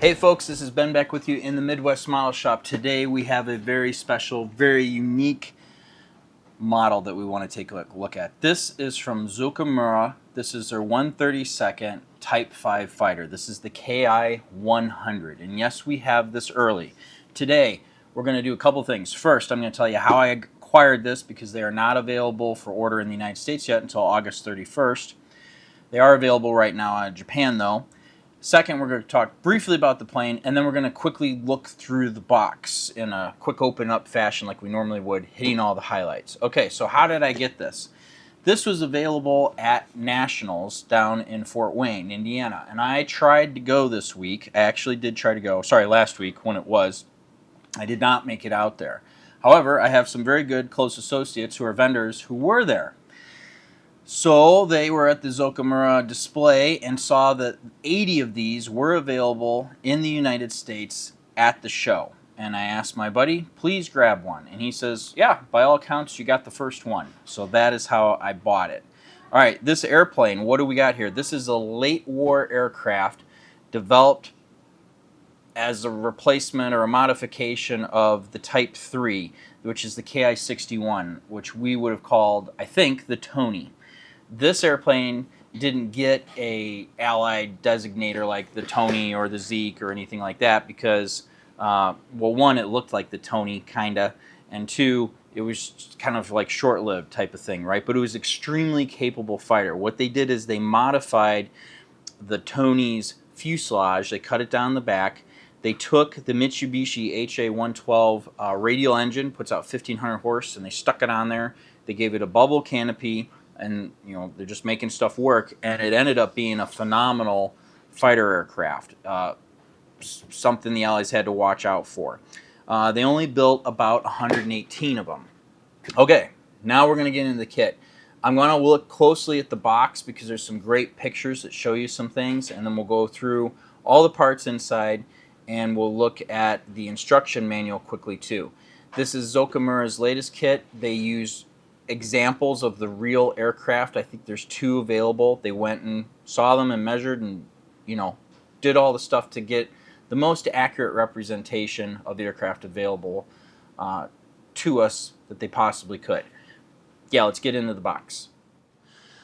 Hey folks, this is Ben back with you in the Midwest Model Shop. Today we have a very special, very unique model that we want to take a look at. This is from Zoukei-Mura. This is their 132nd Type 5 fighter. This is the Ki-100. And yes, we have this early. Today we're going to do a couple things. First, I'm going to tell you how I acquired this because they are not available for order in the United States yet until August 31st. They are available right now in Japan though. Second, we're going to talk briefly about the plane, and then we're going to quickly look through the box in a quick open-up fashion like we normally would, hitting all the highlights. Okay, so how did I get this? This was available at Nationals down in Fort Wayne, Indiana, and I tried to go this week. I actually did try to go, last week when it was. I did not make it out there. However, I have some very good close associates who are vendors who were there. So they were at the Zoukei-Mura display and saw that 80 of these were available in the United States at the show. And I asked my buddy, please grab one. And he says, yeah, by all accounts, you got the first one. So that is how I bought it. All right, this airplane, what do we got here? This is a late war aircraft developed as a replacement or a modification of the Type 3, which is the Ki-61, which we would have called, I think, the Tony. This airplane didn't get a allied designator like the Tony or the Zeke or anything like that because, well, one, it looked like the Tony, kinda, and two, it was kind of like short-lived type of thing, right? But it was extremely capable fighter. What they did is they modified the Tony's fuselage. They cut it down the back. They took the Mitsubishi HA-112 radial engine, puts out 1,500 horse, and they stuck it on there. They gave it a bubble canopy, and they're just making stuff work, and it ended up being a phenomenal fighter aircraft, something the Allies had to watch out for. They only built about 118 of them. Okay, now we're going to get into the kit. I'm going to look closely at the box because there's some great pictures that show you some things, and then we'll go through all the parts inside, and we'll look at the instruction manual quickly too. This is Zoukei-Mura's latest kit. They use examples of the real aircraft. I think there's 2 available. They went and saw them and measured and did all the stuff to get the most accurate representation of the aircraft available to us that they possibly could. Yeah, let's get into the box.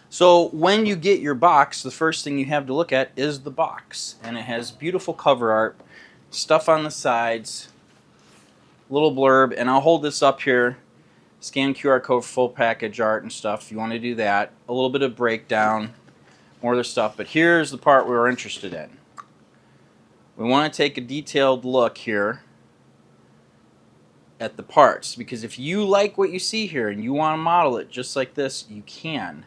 So when you get your box, the first thing you have to look at is the box, and it has beautiful cover art, stuff on the sides, little blurb, and I'll hold this up here. Scan QR code, full package art and stuff if you want to do that. A little bit of breakdown, more other stuff. But here's the part we're interested in. We want to take a detailed look here at the parts, because if you like what you see here and you want to model it just like this, you can.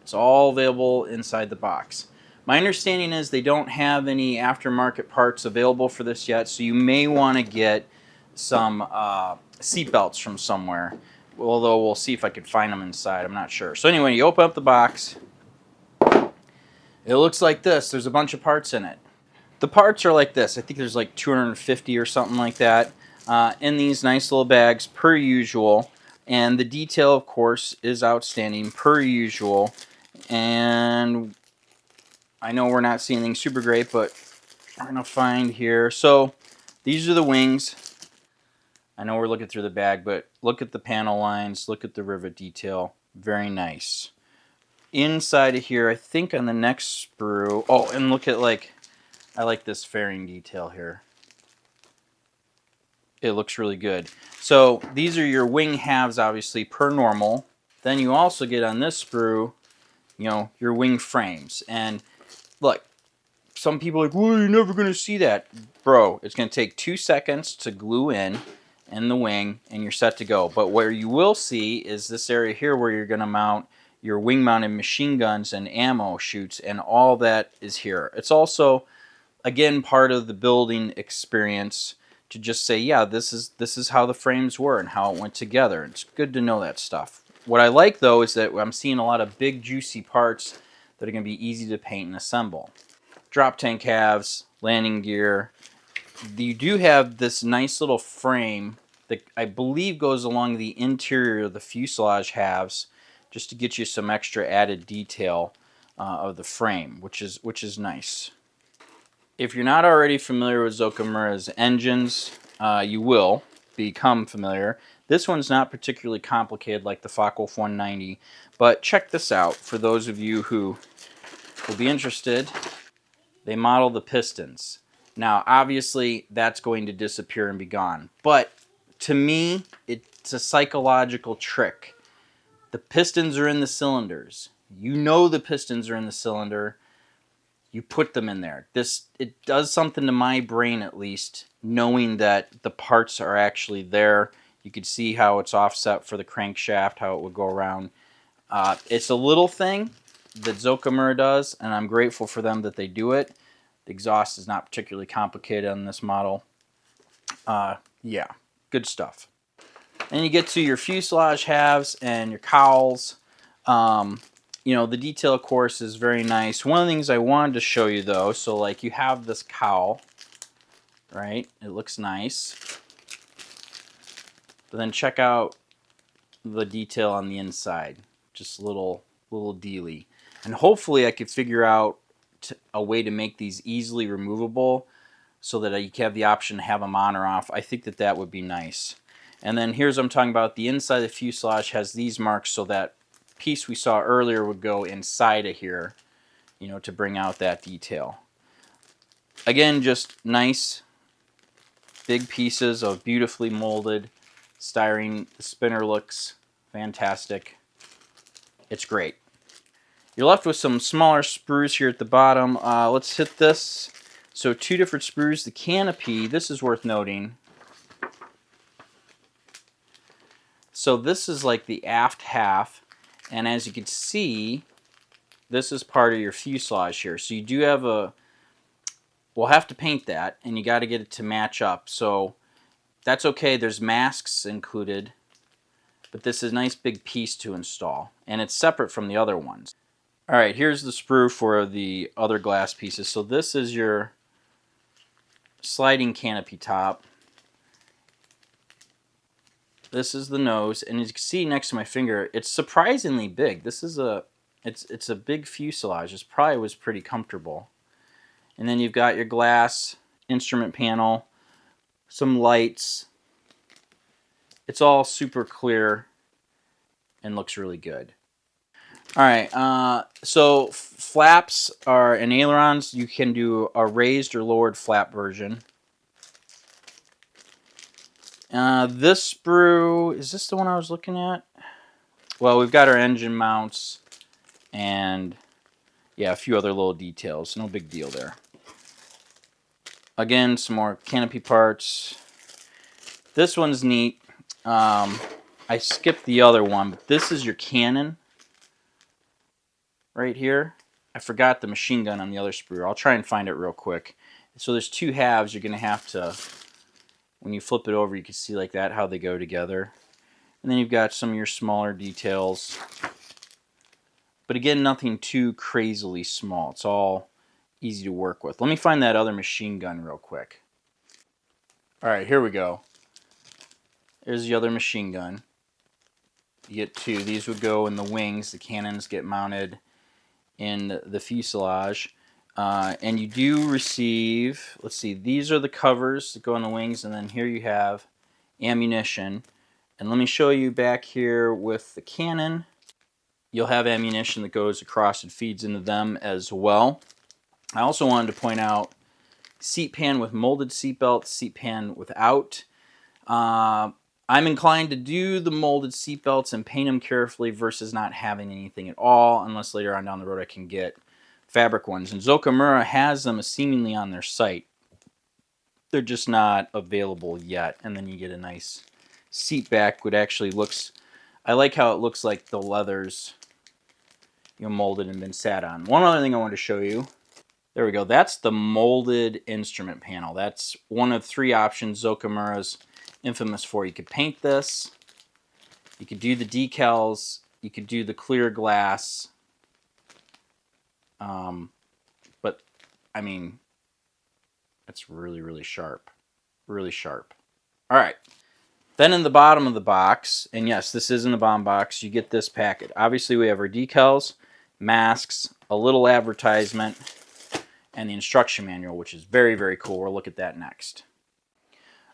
It's all available inside the box. My understanding is they don't have any aftermarket parts available for this yet, so you may want to get some seat belts from somewhere, although we'll see if I could find them inside. I'm not sure. So anyway, you open up the box. It looks like this. There's a bunch of parts in it. The parts are like this. I think there's like 250 or something like that in these nice little bags per usual, and the detail of course is outstanding per usual. And I know we're not seeing anything super great, but we're gonna find here. So these are the wings. I know we're looking through the bag, but look at the panel lines, look at the rivet detail. Very nice. Inside of here, I think on the next sprue, oh, and look at I like this fairing detail here. It looks really good. So these are your wing halves, obviously, per normal. Then you also get on this sprue, your wing frames. And look, some people are like, well, you're never going to see that. Bro, it's going to take 2 seconds to glue in the wing, and you're set to go. But where you will see is this area here where you're going to mount your wing-mounted machine guns and ammo chutes, and all that is here. It's also, again, part of the building experience to just say, yeah, this is how the frames were and how it went together. It's good to know that stuff. What I like, though, is that I'm seeing a lot of big, juicy parts that are going to be easy to paint and assemble. Drop tank halves, landing gear. You do have this nice little frame that I believe goes along the interior of the fuselage halves, just to get you some extra added detail of the frame, which is nice. If you're not already familiar with Zoukei-Mura's engines, you will become familiar. This one's not particularly complicated like the Focke-Wulf 190, but check this out for those of you who will be interested. They model the pistons. Now, obviously, that's going to disappear and be gone, but to me, it's a psychological trick. The pistons are in the cylinders. You know the pistons are in the cylinder. You put them in there. It does something to my brain, at least, knowing that the parts are actually there. You can see how it's offset for the crankshaft, how it would go around. It's a little thing that Zoukei-Mura does, and I'm grateful for them that they do it. The exhaust is not particularly complicated on this model. Yeah, good stuff. Then you get to your fuselage halves and your cowls. You know, the detail, of course, is very nice. One of the things I wanted to show you, though, so like you have this cowl, right? It looks nice. But then check out the detail on the inside. Just a little dealy. And hopefully I could figure out a way to make these easily removable so that you can have the option to have them on or off. I think that would be nice. And then here's what I'm talking about. The inside of the fuselage has these marks so that piece we saw earlier would go inside of here, you know, to bring out that detail. Again, just nice big pieces of beautifully molded styrene. The spinner looks fantastic. It's great. You're left with some smaller sprues here at the bottom. Let's hit this. So 2 different sprues. The canopy, this is worth noting. So this is like the aft half, and as you can see, this is part of your fuselage here. So you do have we'll have to paint that, and you got to get it to match up. So that's okay. There's masks included, but this is a nice big piece to install, and it's separate from the other ones. All right, here's the sprue for the other glass pieces. So this is your sliding canopy top. This is the nose, and as you can see next to my finger, it's surprisingly big. This is it's a big fuselage. This probably was pretty comfortable. And then you've got your glass instrument panel, some lights. It's all super clear and looks really good. All right, so flaps are and ailerons. You can do a raised or lowered flap version. This sprue, is this the one I was looking at? Well, we've got our engine mounts and, yeah, a few other little details. No big deal there. Again, some more canopy parts. This one's neat. I skipped the other one, but this is your cannon right here. I forgot the machine gun on the other sprue. I'll try and find it real quick. So there's 2 halves. You're going to have to, when you flip it over, you can see like that how they go together. And then you've got some of your smaller details. But again, nothing too crazily small. It's all easy to work with. Let me find that other machine gun real quick. All right, here we go. There's the other machine gun. You get 2. These would go in the wings. The cannons get mounted in the fuselage. And you do receive, let's see, these are the covers that go on the wings, and then here you have ammunition. And let me show you back here with the cannon. You'll have ammunition that goes across and feeds into them as well. I also wanted to point out seat pan with molded seat belt, seat pan without. I'm inclined to do the molded seat belts and paint them carefully versus not having anything at all, unless later on down the road I can get fabric ones. And Zoukei-Mura has them seemingly on their site. They're just not available yet. And then you get a nice seat back, which actually looks, I like how it looks like the leathers, you know, molded and been sat on. One other thing I want to show you. There we go. That's the molded instrument panel. That's one of 3 options Zoukei-Mura's infamous for. You could paint this, you could do the decals, you could do the clear glass, but I mean, it's really sharp, really sharp. All right, then in the bottom of the box, and yes, this is in the bottom box, you get this packet. Obviously we have our decals, masks, a little advertisement, and the instruction manual, which is very, very cool. We'll look at that next.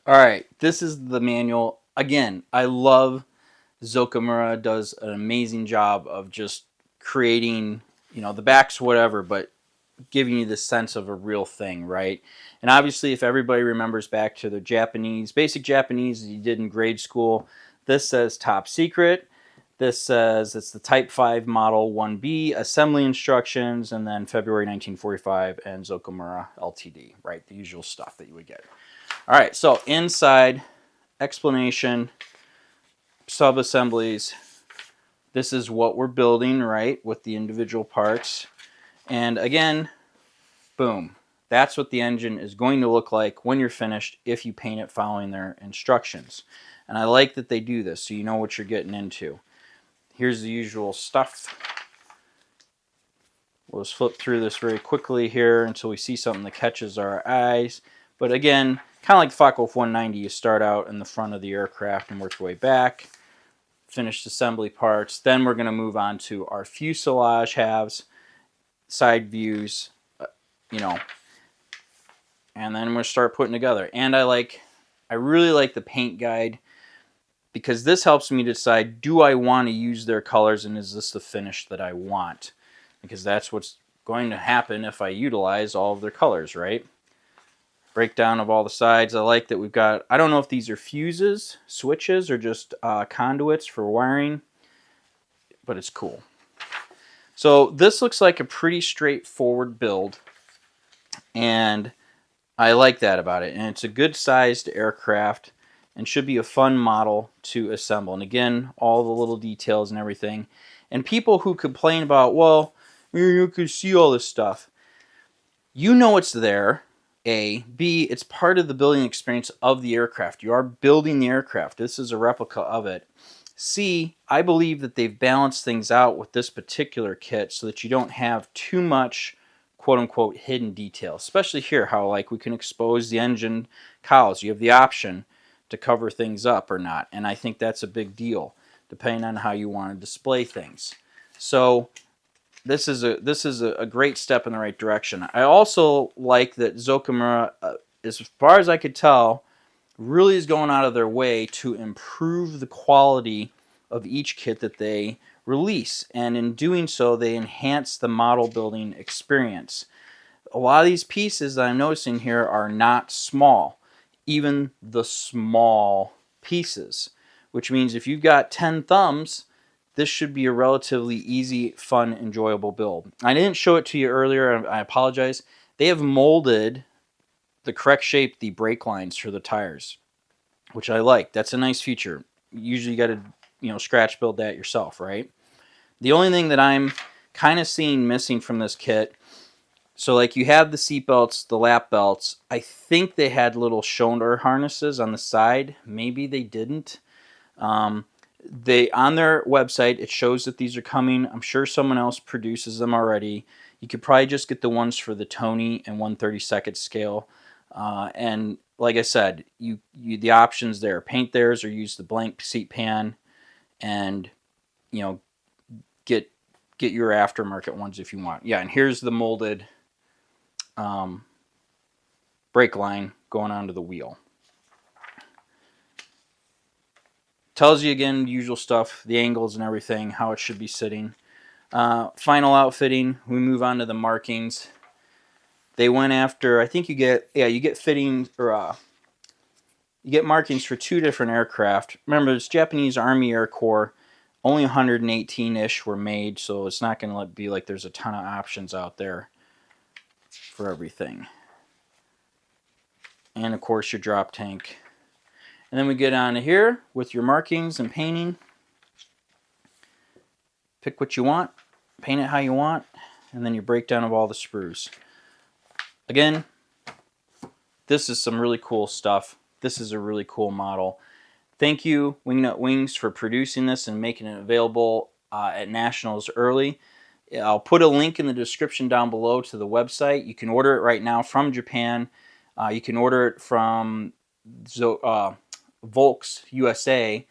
All right, this is the manual. Again, I love Zoukei-Mura, does an amazing job of just creating, the back's whatever, but giving you the sense of a real thing, right? And obviously, if everybody remembers back to the Japanese, basic Japanese you did in grade school, this says top secret. This says it's the Type 5 Model 1B, assembly instructions, and then February 1945 and Zoukei-Mura Ltd, right? The usual stuff that you would get. All right, so inside, explanation, sub-assemblies. This is what we're building, right, with the individual parts. And again, boom. That's what the engine is going to look like when you're finished if you paint it following their instructions. And I like that they do this so you know what you're getting into. Here's the usual stuff. We'll just flip through this very quickly here until we see something that catches our eyes. But again, kind of like the Focke-Wulf 190, you start out in the front of the aircraft and work your way back. Finished assembly parts. Then we're going to move on to our fuselage halves, side views, and then we're going to start putting together. And I really like the paint guide, because this helps me decide, do I want to use their colors and is this the finish that I want? Because that's what's going to happen if I utilize all of their colors, right? Breakdown of all the sides. I like that we've got, I don't know if these are fuses, switches, or just conduits for wiring, but it's cool. So this looks like a pretty straightforward build, and I like that about it. And it's a good sized aircraft and should be a fun model to assemble. And again, all the little details and everything. And people who complain about, well, you can see all this stuff. You know it's there, A. B, it's part of the building experience of the aircraft. You are building the aircraft. This is a replica of it. C, I believe that they've balanced things out with this particular kit so that you don't have too much quote-unquote hidden detail. Especially here, how we can expose the engine cowls. You have the option to cover things up or not, and I think that's a big deal depending on how you want to display things. So this is a great step in the right direction. I also like that Zoukei-Mura, as far as I could tell, really is going out of their way to improve the quality of each kit that they release, and in doing so they enhance the model building experience. A lot of these pieces that I'm noticing here are not small, even the small pieces, which means if you've got 10 thumbs, this should be a relatively easy, fun, enjoyable build. I didn't show it to you earlier, I apologize. They have molded the correct shape, the brake lines for the tires, which I like. That's a nice feature. Usually you got to, scratch build that yourself, right? The only thing that I'm kind of seeing missing from this kit, so you have the seat belts, the lap belts. I think they had little shoulder harnesses on the side. Maybe they didn't. They on their website, it shows that these are coming. I'm sure someone else produces them already. You could probably just get the ones for the Tony and 1/32 scale. And like I said, you the options there: paint theirs or use the blank seat pan, and get your aftermarket ones if you want. Yeah, and here's the molded brake line going onto the wheel. Tells you again, the usual stuff, the angles and everything, how it should be sitting. Final outfitting, we move on to the markings. They went after, I think you get fittings, or you get markings for 2 different aircraft. Remember, it's Japanese Army Air Corps. Only 118-ish were made, so it's not going to be like there's a ton of options out there for everything. And of course your drop tank. And then we get on to here with your markings and painting. Pick what you want, paint it how you want, and then your breakdown of all the sprues. Again, this is some really cool stuff. This is a really cool model. Thank you, Wingnut Wings, for producing this and making it available at Nationals early. I'll put a link in the description down below to the website. You can order it right now from Japan. You can order it from Volks USA.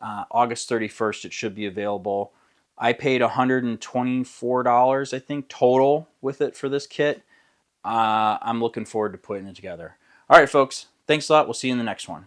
August 31st it should be available. I paid $124, I think, total with it for this kit. I'm looking forward to putting it together. All right, folks. Thanks a lot. We'll see you in the next one.